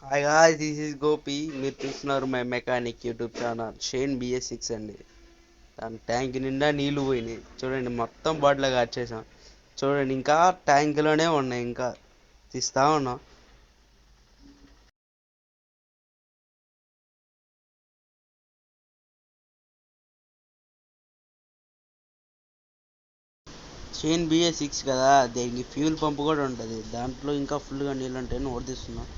Hi guys, this is Gopi. మీరు చూస్తున్నారు my mechanic YouTube channel. Shine BS6 అండి. దాని ట్యాంక్ నిండా నీళ్లు పోయినాయి. చూడండి, మొత్తం బాటిల్ వచ్చేసాం. చూడండి, ఇంకా ట్యాంకులోనే ఉన్నాయి, ఇంకా తీస్తా ఉన్నాం. షేన్ BS6 కదా, దీనికి ఫ్యూల్ పంప్ కూడా ఉంటుంది. దాంట్లో ఇంకా ఫుల్గా నీళ్ళు ఉంటాయని ఓడిస్తున్నాం.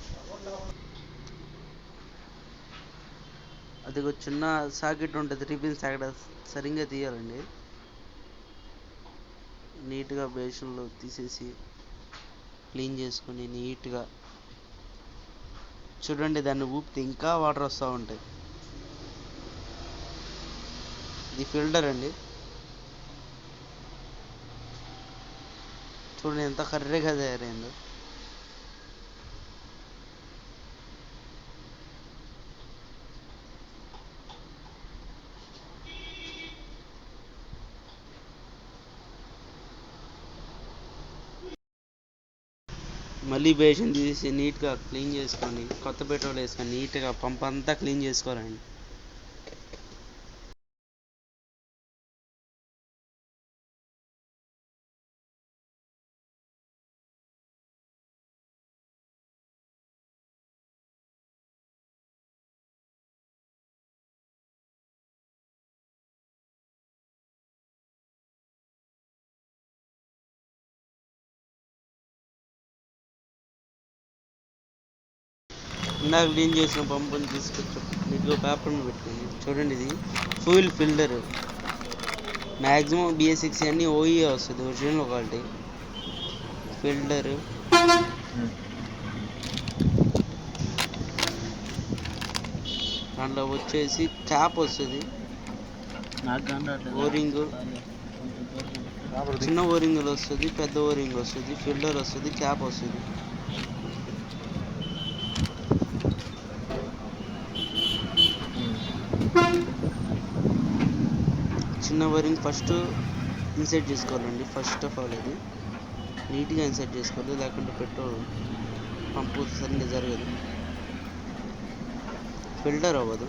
అది ఒక చిన్న సాకెట్ ఉంటుంది, రిబిన్ సాకెట్. సరిగ్గా తీయాలండి. నీట్గా బేషన్లో తీసేసి క్లీన్ చేసుకొని నీట్గా చూడండి, దాన్ని ఊపితే ఇంకా వాటర్ వస్తూ ఉంటాయి. ఇది ఫిల్టర్ అండి. చూడండి ఎంత కర్రీగా తయారైందో. మళ్ళీ బేషన్ తీసి నీట్గా క్లీన్ చేసుకొని కొత్త పెట్రోల్ వేసుకొని నీట్గా పంప్ అంతా క్లీన్ చేసుకోవాలండి. ఇందాక క్లీన్ చేసిన పంపుని తీసుకొచ్చి నీట్గా పేపర్ పెట్టుకుంది. చూడండి, ఇది ఫ్యూల్ ఫిల్టర్. మ్యాక్సిమం BS6 అన్నీ OE వస్తుంది, ఒరిజినల్ క్వాలిటీ ఫిల్టర్. దాంట్లో వచ్చేసి క్యాప్ వస్తుంది, ఓరింగ్, చిన్న ఓరింగులు వస్తుంది, పెద్ద ఓరింగ్ వస్తుంది, ఫిల్టర్ వస్తుంది, క్యాప్ వస్తుంది. చిన్న ఓరింగ్ ఫస్ట్ ఇన్సర్ట్ చేసుకోవాలండి. ఫస్ట్ ఆఫ్ ఆల్ అది నీట్గా ఇన్సర్ట్ చేసుకోవాలి, లేకుంటే పెట్రోల్ పంపు సరిగ్గా జరగదు, ఫిల్టర్ అవ్వదు.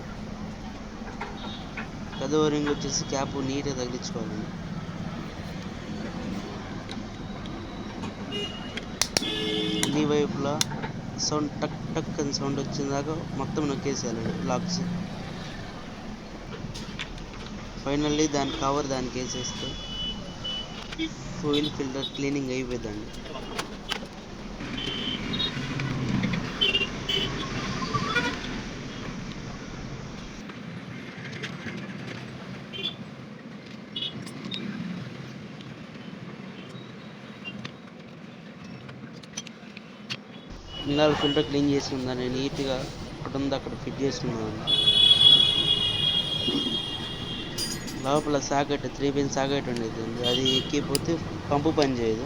పెద్ద ఓరింగ్ వచ్చేసి క్యాప్ నీట్గా తగిలించుకోవాలండి. అన్ని వైపులా సౌండ్ టక్ టక్ అని సౌండ్ వచ్చిందాకా మొత్తం నొక్కేసేయాలండి లాక్స్. ఫైనల్లీ దాని కవర్ దానికి వేసేస్తే ఫ్యూయల్ ఫిల్టర్ క్లీనింగ్ అయిపోయిందండి. ఇందాక ఫిల్టర్ క్లీన్ చేసుకుందాన్ని నీట్గా అక్కడ ఉంది అక్కడ ఫిట్ చేసుకున్నాను. లోపల సాకెట్ 3 పిన్ సాకెట్ ఉండేది, అది ఎక్కిపోతే పంపు పని చేయదు.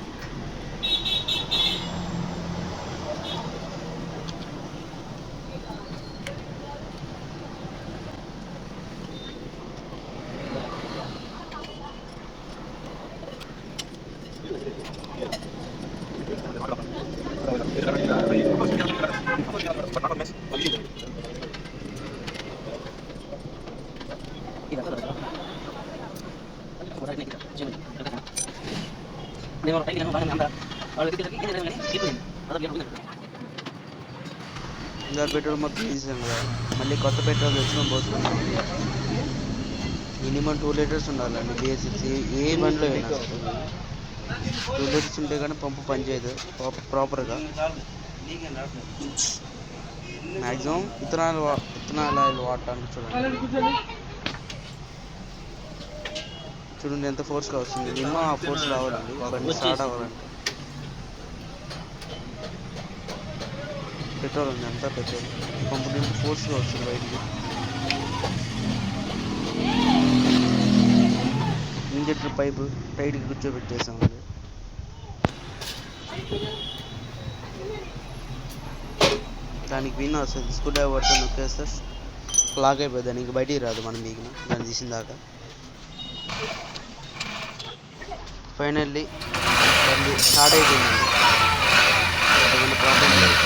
ఇంకా పెట్రోల్ మొత్తం తీసాం కదా, మళ్ళీ కొత్త పెట్రోల్ తెచ్చుకొని పోతున్నాం. మినిమం 2 లీటర్స్ ఉండాలండి BS6 ఏ బండిలో అయినా. 2 లీటర్స్ ఉంటే కానీ పంపు పనిచేయదు ప్రాపర్గా. మ్యాక్సిమం ఇథనాల్ ఆయిల్ వాడటానికి చూడండి ఎంత ఫోర్స్గా వస్తుంది. మినిమం ఆ ఫోర్స్ రావాలండి బండి స్టార్ట్ అవ్వాలండి. పెట్రోల్ ఉంది, అంతా పెట్రోల్. పంపు నుండి ఫోర్స్గా వస్తుంది బయటికి. ఇంజెక్టర్ పైపు టైట్గా కూర్చోబెట్టేసామండి. దానికి పిన్ వస్తుంది, స్క్రూ డ్రైవర్తో నొక్కేస్తే లాక్ అయిపోతుంది. దానికి బయటికి రాదు మనం దిగిన దాన్ని తీసిన దాకా. ఫైనల్లీ బండి స్టార్ట్ అయిపోయిందండి, ప్రాబ్లం లేదు.